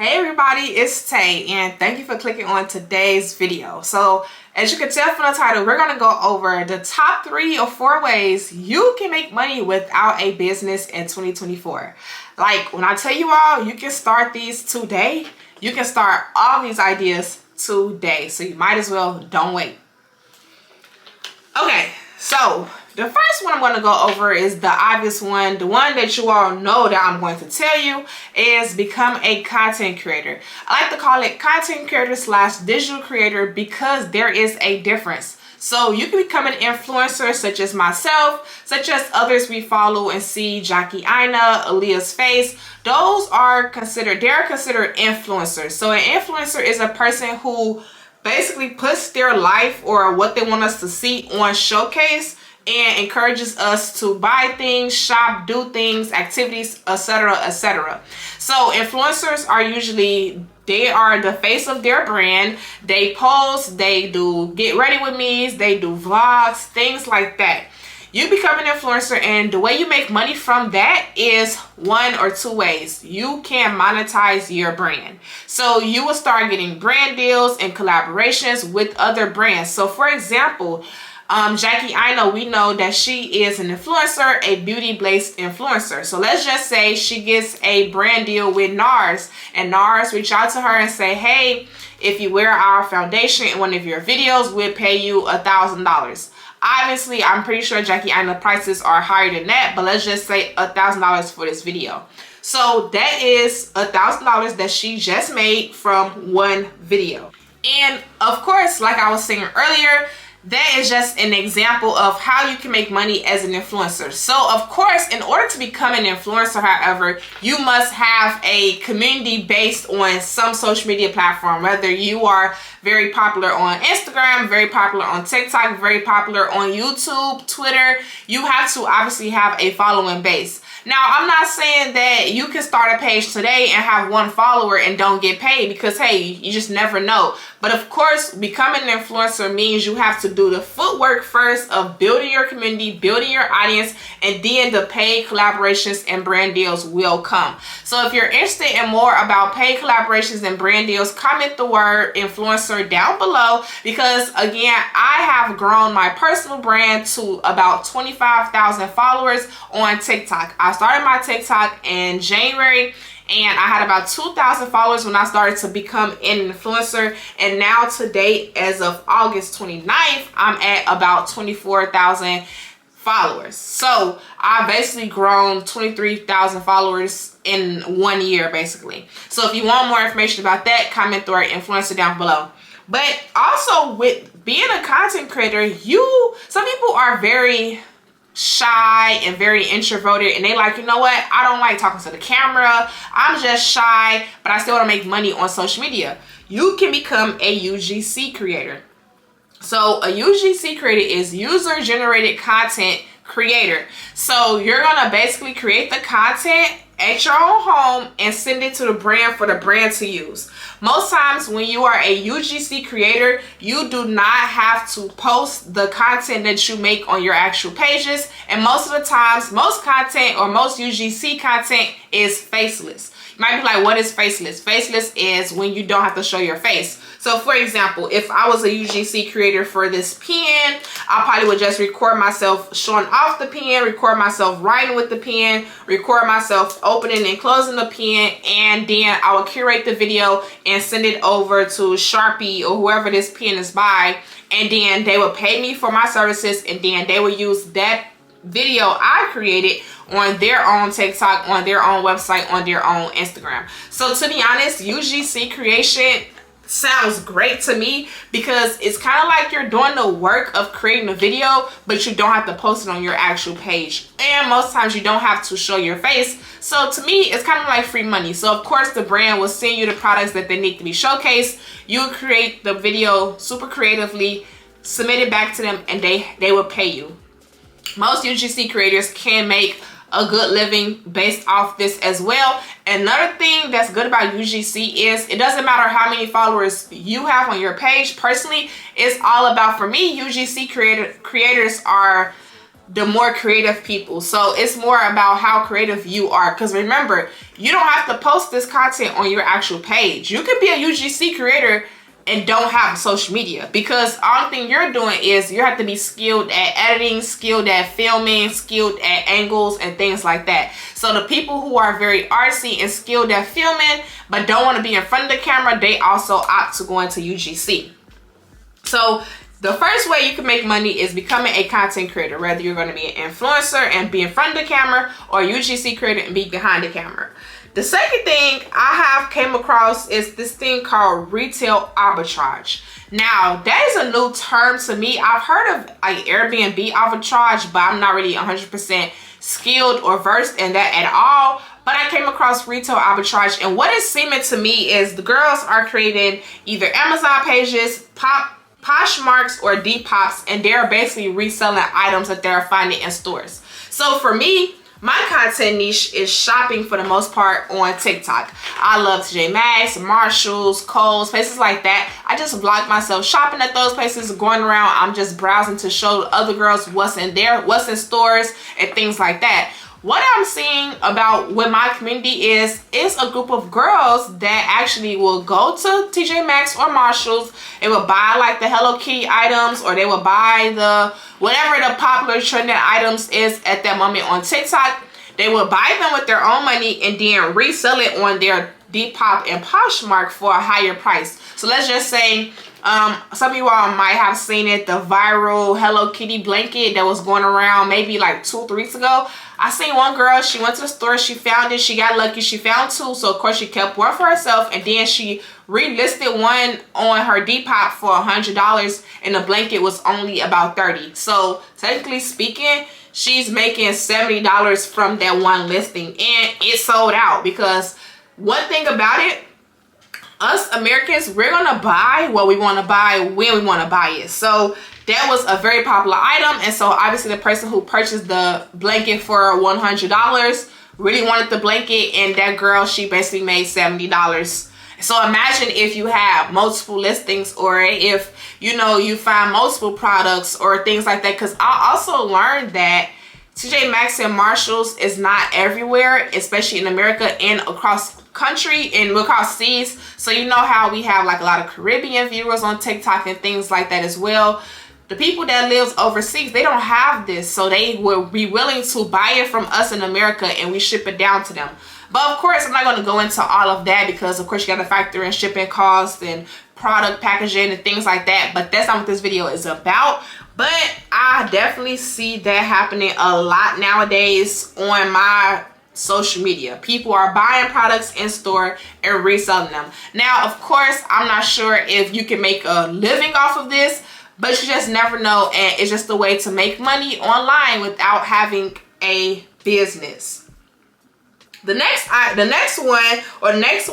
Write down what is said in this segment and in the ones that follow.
Hey everybody, it's Tay and thank you for clicking on today's video. So as you can tell from the title, we're going to go over the top 3 or 4 ways you can make money without a business in 2024. Like when I tell you all, you can start these today. You can start all these ideas today. So you might as well don't wait. Okay, so the first one I'm going to go over is the obvious one, the one that you all know that I'm going to tell you is become a content creator. I like to call it content creator slash digital creator because there is a difference. So you can become an influencer such as myself, such as others we follow and see, Jackie Aina, Aaliyah's Face. Those are considered influencers. So an influencer is a person who basically puts their life or what they want us to see on showcase and encourages us to buy things, shop, do things, activities, etc., etc. So influencers are they are the face of their brand. They post, they do get ready with me's, they do vlogs, things like that. You become an influencer and the way you make money from that is one or two ways. You can monetize your brand. So you will start getting brand deals and collaborations with other brands. So for example, Jackie Aina, we know that she is an influencer, a beauty-based influencer. So let's just say she gets a brand deal with NARS and NARS reach out to her and say, hey, if you wear our foundation in one of your videos, we'll pay you $1,000. Obviously, I'm pretty sure Jackie Aina prices are higher than that, but let's just say $1,000 for this video. So that is $1,000 that she just made from one video. And of course, like I was saying earlier, that is just an example of how you can make money as an influencer. So of course, in order to become an influencer, however, you must have a community based on some social media platform. Whether you are very popular on Instagram, very popular on TikTok, very popular on YouTube, Twitter, you have to obviously have a following base. Now, I'm not saying that you can start a page today and have 1 follower and don't get paid because, hey, you just never know. But of course, becoming an influencer means you have to do the footwork first of building your community, building your audience, and then the paid collaborations and brand deals will come. So if you're interested in more about paid collaborations and brand deals, comment the word influencer down below because, again, I have grown my personal brand to about 25,000 followers on TikTok. I started my TikTok in January and I had about 2,000 followers when I started to become an influencer, and now to date, as of August 29th, I'm at about 24,000 followers. So I've basically grown 23,000 followers in 1 year basically. So if you want more information about that, comment the word influencer down below. But also with being a content creator, some people are very shy and very introverted and they like, you know what, I don't like talking to the camera, I'm just shy, but I still want to make money on social media. You can become a UGC creator. So a UGC creator is user generated content creator. So you're gonna basically create the content at your own home and send it to the brand for the brand to use. Most times when you are a UGC creator, you do not have to post the content that you make on your actual pages, and most of the times, most content or most UGC content is faceless. You might be like, what is faceless? Faceless is when you don't have to show your face. So for example, if I was a UGC creator for this pen, I probably would just record myself showing off the pen, record myself writing with the pen, record myself opening and closing the pen, and then I will curate the video and send it over to Sharpie or whoever this pen is by, and then they will pay me for my services, and then they will use that video I created on their own TikTok, on their own website, on their own Instagram. So to be honest, UGC creation sounds great to me because it's kind of like you're doing the work of creating a video, but you don't have to post it on your actual page, and most times you don't have to show your face. So to me, it's kind of like free money. So of course the brand will send you the products that they need to be showcased. You create the video super creatively, submit it back to them, and they will pay you. Most UGC creators can make a good living based off this as well. Another thing that's good about UGC is it doesn't matter how many followers you have on your page. Personally, it's all about, for me, UGC creators are the more creative people. So it's more about how creative you are, because remember, you don't have to post this content on your actual page. You could be a UGC creator and don't have social media, because all thing you're doing is you have to be skilled at editing, skilled at filming, skilled at angles and things like that. So the people who are very artsy and skilled at filming but don't want to be in front of the camera, they also opt to go into UGC. So the first way you can make money is becoming a content creator, whether you're going to be an influencer and be in front of the camera, or UGC creator and be behind the camera. The second thing I have came across is this thing called retail arbitrage. Now, that is a new term to me. I've heard of like Airbnb arbitrage, but I'm not really 100% skilled or versed in that at all. But I came across retail arbitrage, and what it's seeming to me is the girls are creating either Amazon pages, Poshmarks, or Depop's, and they're basically reselling items that they're finding in stores. So for me, my content niche is shopping for the most part on TikTok. I love TJ Maxx, Marshalls, Kohl's, places like that. I just vlog myself shopping at those places, going around. I'm just browsing to show other girls what's in there, what's in stores, and things like that. What I'm seeing about with my community is a group of girls that actually will go to TJ Maxx or Marshalls. They will buy like the Hello Kitty items, or they will buy the whatever the popular trending items is at that moment on TikTok. They will buy them with their own money and then resell it on their Depop and Poshmark for a higher price. So let's just say some of you all might have seen it, the viral Hello Kitty blanket that was going around maybe like 2 or 3 weeks ago. I seen one girl, she went to the store, she found it, she got lucky, she found 2, so of course she kept one for herself, and then she relisted one on her Depop for $100, and the blanket was only about $30. So technically speaking, she's making $70 from that one listing, and it sold out. Because one thing about it, us Americans, we're gonna buy what we want to buy when we want to buy it. So that was a very popular item, and so obviously the person who purchased the blanket for $100 really wanted the blanket, and that girl, she basically made $70. So imagine if you have multiple listings, or if you find multiple products or things like that. Because I also learned that TJ Maxx and Marshalls is not everywhere, especially in America and across country and across seas. So you know how we have like a lot of Caribbean viewers on TikTok and things like that as well. The people that lives overseas, they don't have this, so they will be willing to buy it from us in America, and we ship it down to them. But of course, I'm not going to go into all of that, because of course you got to factor in shipping costs and product packaging and things like that. But that's not what this video is about. But I definitely see that happening a lot nowadays on my social media. People are buying products in store and reselling them. Now, of course, I'm not sure if you can make a living off of this, but you just never know, and it's just a way to make money online without having a business. The next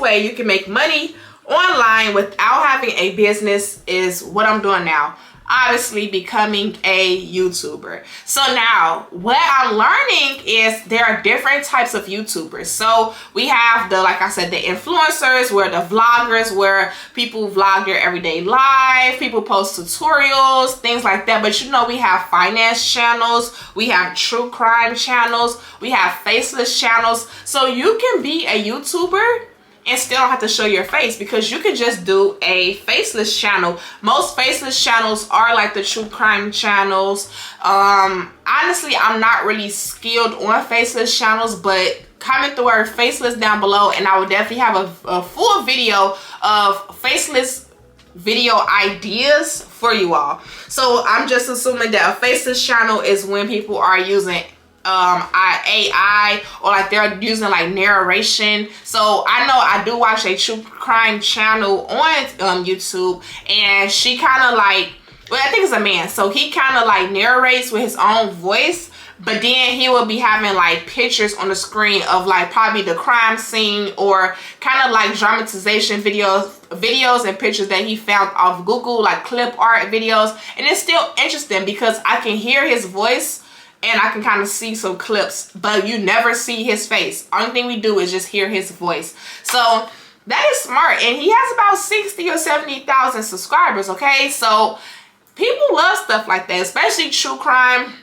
way you can make money online without having a business is what I'm doing now. Obviously, becoming a YouTuber. So now what I'm learning is there are different types of YouTubers. So we have like I said, the influencers, where the vloggers, where people vlog their everyday life, people post tutorials, things like that. But we have finance channels, we have true crime channels, we have faceless channels. So you can be a YouTuber and still don't have to show your face, because you can just do a faceless channel. Most faceless channels are like the true crime channels. Honestly, I'm not really skilled on faceless channels, but comment the word faceless down below, and I will definitely have a full video of faceless video ideas for you all. So I'm just assuming that a faceless channel is when people are using AI, or like they're using like narration. So I know I do watch a true crime channel on YouTube, and she kind of like, well, I think it's a man, so he kind of like narrates with his own voice, but then he will be having like pictures on the screen of like probably the crime scene, or kind of like dramatization videos and pictures that he found off Google, like clip art videos. And it's still interesting because I can hear his voice and I can kind of see some clips, but you never see his face. Only thing we do is just hear his voice. So that is smart, and he has about 60 or 70,000 subscribers, okay? So people love stuff like that, especially true crime.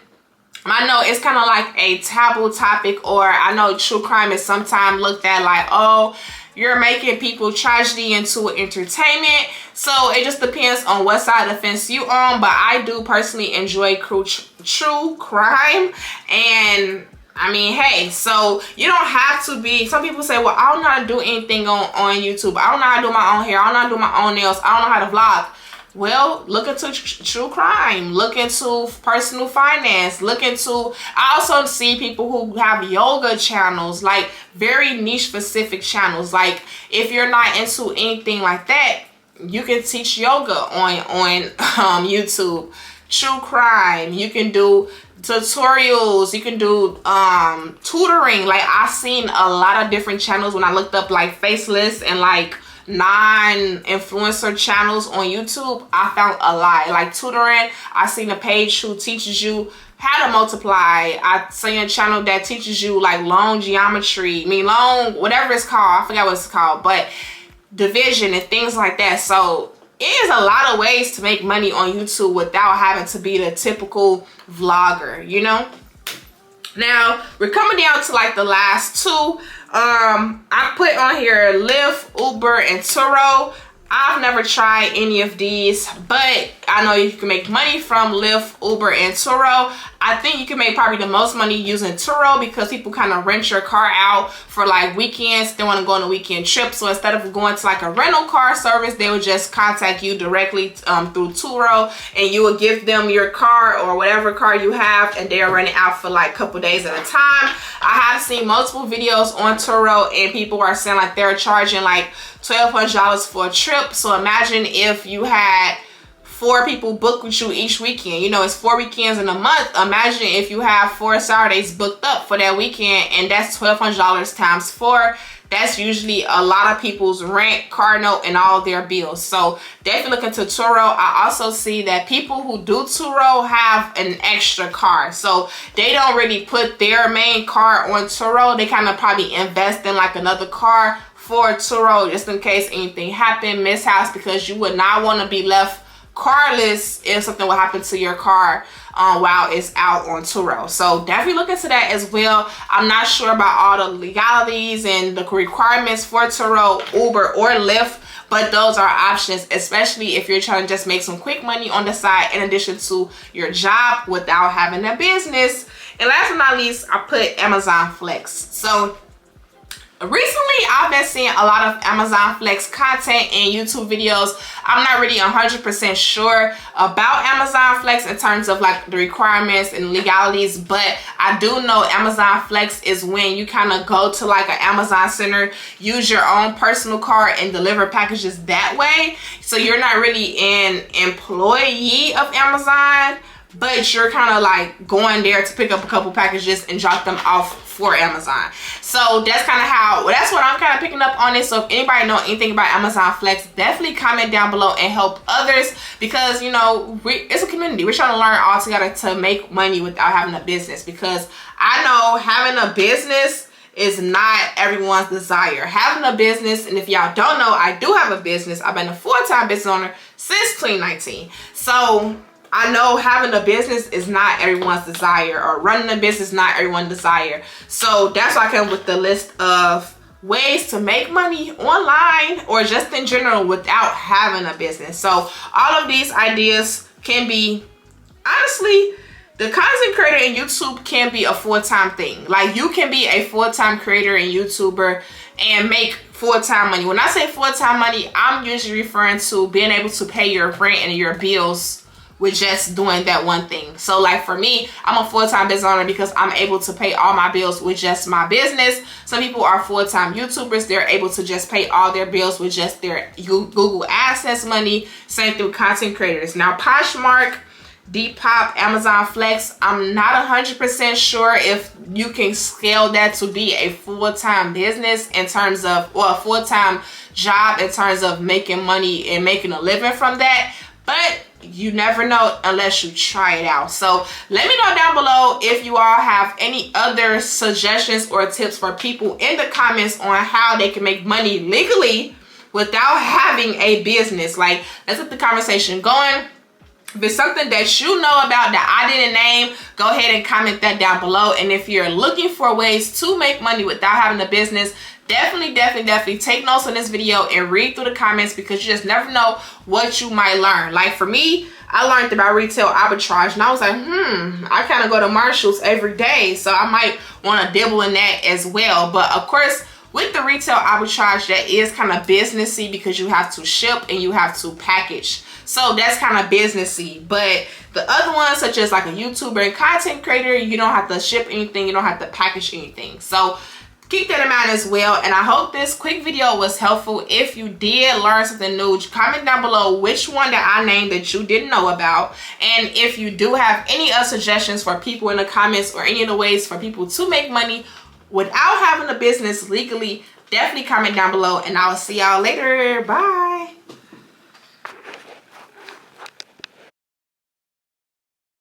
I know it's kind of like a taboo topic, or I know true crime is sometimes looked at like, oh, you're making people tragedy into entertainment. So it just depends on what side of the fence you on. But I do personally enjoy true crime. And I mean, hey, so you don't have to be, some people say, well, I don't know how to do anything on YouTube. I don't know how to do my own hair. I don't know how to do my own nails. I don't know how to vlog. Well, look into true crime, look into personal finance, look into, I also see people who have yoga channels, like very niche specific channels. Like if you're not into anything like that, you can teach yoga on YouTube. True crime, you can do tutorials, you can do tutoring. Like I've seen a lot of different channels when I looked up like faceless and like non-influencer channels on YouTube. I found a lot. Like tutoring, I seen a page who teaches you how to multiply. I seen a channel that teaches you like long geometry, long, whatever it's called, I forgot what it's called, but division and things like that. So it is a lot of ways to make money on YouTube without having to be the typical vlogger, you know. Now we're coming down to like the last two. I put on here Lyft, Uber, and Turo. I've never tried any of these, but I know you can make money from Lyft, Uber, and Turo. I think you can make probably the most money using Turo because people kind of rent your car out for like weekends. They want to go on a weekend trip. So instead of going to like a rental car service, they would just contact you directly through Turo, and you would give them your car or whatever car you have, and they'll rent it out for like a couple days at a time. I have seen multiple videos on Turo, and people are saying like they're charging like $1,200 for a trip. So imagine if you had 4 people book with you each weekend. You know, it's 4 weekends in a month. Imagine if you have 4 Saturdays booked up for that weekend, and that's $1,200 times 4. That's usually a lot of people's rent, car note, and all their bills. So definitely look into Turo. I also see that people who do Turo have an extra car. So they don't really put their main car on Turo. They kind of probably invest in like another car for Turo just in case anything happened, mishaps, because you would not want to be left carless if something will happen to your car while it's out on Turo. So definitely look into that as well. I'm not sure about all the legalities and the requirements for Turo, Uber, or Lyft, but those are options, especially if you're trying to just make some quick money on the side in addition to your job without having a business. And last but not least, I put Amazon Flex. So recently I've been seeing a lot of Amazon Flex content and YouTube videos. I'm not really 100% sure about Amazon Flex in terms of like the requirements and legalities, but I do know Amazon Flex is when you kind of go to like an Amazon center, use your own personal car, and deliver packages that way. So you're not really an employee of Amazon, but you're kind of like going there to pick up a couple packages and drop them off for Amazon. So that's kind of how, well, that's what I'm kind of picking up on it. So if anybody know anything about Amazon Flex, definitely comment down below and help others, because you know, it's a community. We're trying to learn all together to make money without having a business, because I know having a business is not everyone's desire. Having a business, and if y'all don't know, I do have a business. I've been a full-time business owner since 2019. So I know having a business is not everyone's desire, or running a business is not everyone's desire. So that's why I come with the list of ways to make money online or just in general without having a business. So all of these ideas can be, honestly, the content creator in YouTube can be a full-time thing. Like you can be a full-time creator and YouTuber and make full-time money. When I say full-time money, I'm usually referring to being able to pay your rent and your bills with just doing that one thing. So like for me, I'm a full-time business owner because I'm able to pay all my bills with just my business. Some people are full-time YouTubers. They're able to just pay all their bills with just their Google AdSense money. Same through content creators. Now Poshmark, Depop, Amazon Flex, I'm not 100% sure if you can scale that to be a full-time business in terms of, or a full-time job in terms of making money and making a living from that. But you never know unless you try it out. So let me know down below if you all have any other suggestions or tips for people in the comments on how they can make money legally without having a business. Like, let's get the conversation going. If it's something that you know about that I didn't name, go ahead and comment that down below. And if you're looking for ways to make money without having a business, definitely take notes on this video and read through the comments, because you just never know what you might learn. Like for me, I learned about retail arbitrage and I was like, I kind of go to Marshall's every day, so I might want to dabble in that as well. But of course, with the retail arbitrage, that is kind of businessy because you have to ship and you have to package. So that's kind of businessy. But the other ones, such as like a YouTuber and content creator, you don't have to ship anything, you don't have to package anything. So keep that in mind as well. And I hope this quick video was helpful. If you did learn something new, comment down below which one that I named that you didn't know about. And if you do have any other suggestions for people in the comments, or any of the ways for people to make money without having a business legally, definitely comment down below, and I'll see y'all later. Bye.